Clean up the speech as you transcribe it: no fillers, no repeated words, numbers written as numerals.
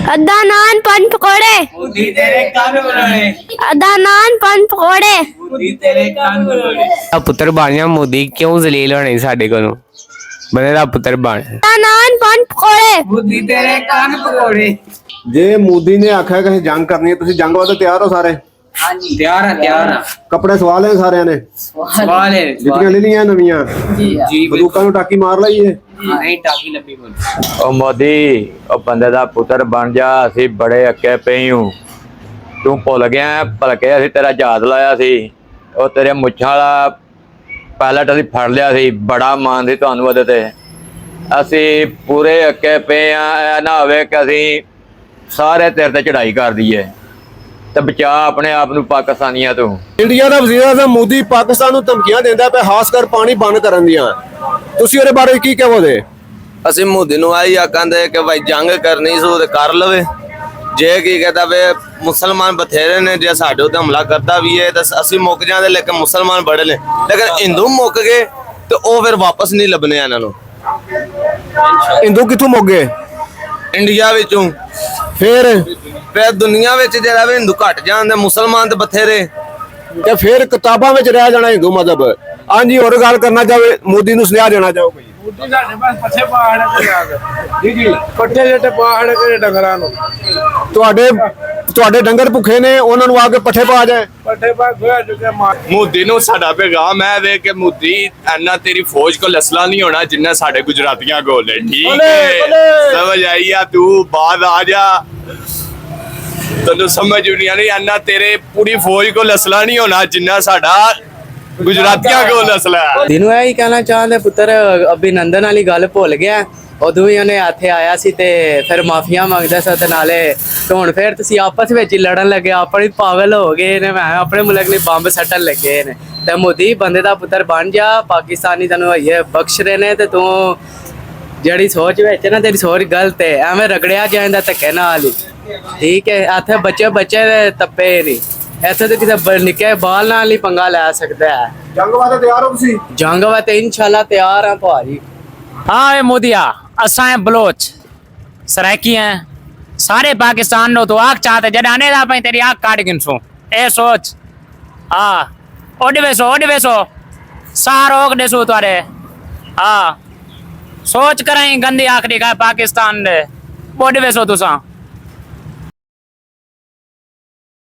अद्धा नान पान पकौड़े। मोदी तेरे कान बनाने। अद्धा नान पान पकौड़े। मोदी तेरे कान बनाने। पुत्र बन मोदी क्यों जलील होने साडे कोलों बने दा पुत्र बन अद्धा नान पान पकौड़े। मोदी तेरे कान पकौड़े। जे मोदी ने आख्या कि जंग करनी है, तुसी जंग वास्ते तैयार हो सारे? हाँ जी तैयार है। कपड़े सवा ले सारे ने? सवाल है जुत्तियां ले लिया नवियां? जी बंदूकां नूं टाकी मार लई है? नहीं टाकी लंबी बोल। ओ मोदी ओ बंदे दा पुत्र बन जा, असी बड़े अक्के पई हूं। तू भुल गया भलके असी तेरा याद लाया सी। ओ तेरे मुच्छां वाला पायलट असी फड़ लिया सी, बड़ा मान सी तुहानूं ओहदे ते। असी पूरे अक्के पे आ, ना होवे कि असी सारे तेरे ते चढ़ाई कर दईए ते बचा अपने आप नूं पाकिस्तानियां तों। इंडिया दा वज़ीर आज़म मोदी पाकिस्तान नूं धमकियां दिंदा पिया, खास कर पानी बंद करन दियां। तुसी ਉਹਦੇ ਬਾਰੇ ਕੀ ਕਹੋਗੇ? ਅਸੀਂ ਮੋਦੀ ਨੂੰ ਆਹੀ ਆਖਾਂਦੇ ਕਿ ਭਾਈ ਜੰਗ ਕਰਨੀ ਸੂ ਤੇ ਕਰ ਲਵੇ। ਜੇ ਕੀ ਕਹਦਾ ਵੇ ਮੁਸਲਮਾਨ ਬਥੇਰੇ ਨੇ, ਜੇ ਸਾਡੇ ਉੱਤੇ ਹਮਲਾ ਕਰਦਾ ਵੀ ਹੈ ਤਾਂ ਅਸੀਂ ਮੁੱਕ ਜਾਂਦੇ, ਲੇਕਿਨ ਮੁਸਲਮਾਨ ਬੜੇ ਨੇ। ਲੇਕਿਨ ਹਿੰਦੂ ਮੁੱਕ ਗਏ ਤੇ ਉਹ ਫਿਰ ਵਾਪਸ ਨਹੀਂ ਲੱਭਣੇ ਇਹਨਾਂ ਨੂੰ। ਹਿੰਦੂ ਕਿੱਥੋਂ ਮੁੱਕ ਗਏ? ਇੰਡੀਆ ਵਿੱਚੋਂ। ਫਿਰ ਦੁਨੀਆ ਵਿੱਚ ਜਿਹੜਾ ਵੀ ਹਿੰਦੂ ਘਟ ਜਾਂਦੇ, ਮੁਸਲਮਾਨ ਤੇ ਬਥੇਰੇ। ਤੇ ਫਿਰ ਕਿਤਾਬਾਂ ਵਿੱਚ ਰਹਿ ਜਾਣਾ ਹਿੰਦੂ ਮਜ਼ਹਬ। ਹਾਂਜੀ, ਹੋਰ ਗੱਲ ਕਰਨਾ ਚਾਹੇ ਮੋਦੀ ਨੂੰ ਸੁਨੇਹਾ ਦੇਣਾ ਚਾਹੋਗੇ? मोदी साडे पास पट्ठे पहाड़ पे आ गए जी पट्ठे जेटे पहाड़ के डंगरां नु ਤੁਹਾਡੇ ਡੰਗਰ ਭੁੱਖੇ ਨੇ, ਉਹਨਾਂ ਨੂੰ ਆ ਕੇ ਪੱਠੇ ਪਾ ਜਾਏ। पट्ठे पा गोया चुके मार ਮੋਦੀ ਨੂੰ ਸਾਡਾ ਪੈਗਾਮ ਹੈ ਵੇ ਕਿ ਮੋਦੀ ਇੰਨਾ ਤੇਰੀ ਫੌਜ ਕੋਲ ਅਸਲਾ ਨਹੀਂ ਹੋਣਾ ਜਿੰਨਾ ਸਾਡੇ ਗੁਜਰਾਤੀਆਂ ਕੋਲ ਹੈ। ਠੀਕ ਹੈ, ਸਮਝ ਆਈ ਆ? ਤੂੰ ਬਾਅਦ ਆ ਜਾ, ਤੈਨੂੰ ਸਮਝ ਨਹੀਂ ਆਣੀ। ਇੰਨਾ ਤੇਰੇ ਪੂਰੀ ਫੌਜ ਕੋਲ ਅਸਲਾ ਨਹੀਂ ਹੋਣਾ ਜਿੰਨਾ ਸਾਡਾ ਗੁਜਰਾਤੀਆਂ ਕੋਲ ਅਸਲਾ ਹੈ। दिनू यही कहना चाहते पुत्र अभिनंदन वाली गल भुल गया। उदों ही उन्हें इत्थे आया सी ते फिर माफिया मंगदा सी ते नाले हुण फिर तुसीं आपस विच ही लड़न लगे, अपने पागल हो गए ने। मैं अपने मुल्क ने बंब सट्टन लगे ने ते मोदी बंदे दा पुत्र बन जा। पाकिस्तानी तैनूं ये बख्श रहे ने ते तूं जिहड़ी सोच विच ना तेरी सोच गलत है। एवें रगड़िया जांदा धक्के नाल ही। ठीक है, इत्थे बच्चे तप्पे नहीं, इत्थे ते किसे निक्के बाल नाल ही पंगा लै सकदा है। ਜੰਗ ਵਾਸਤੇ ਤਿਆਰ ਹੋ ਤੁਸੀਂ? जंग वास्ते इंशाल्लाह तैयार हां भाजी। हाँ मोदिया असा बलोच सराकी हैं सारे पाकिस्तान नो तो आग चाहते जडाने दा पई तेरी आग काट गिनसो। ए सोच हाँ ओड वेसो सार ओग देसो तारे। हाँ सोच कराई गंदी आखरी का पाकिस्तान दे ओड वेसो तुसा।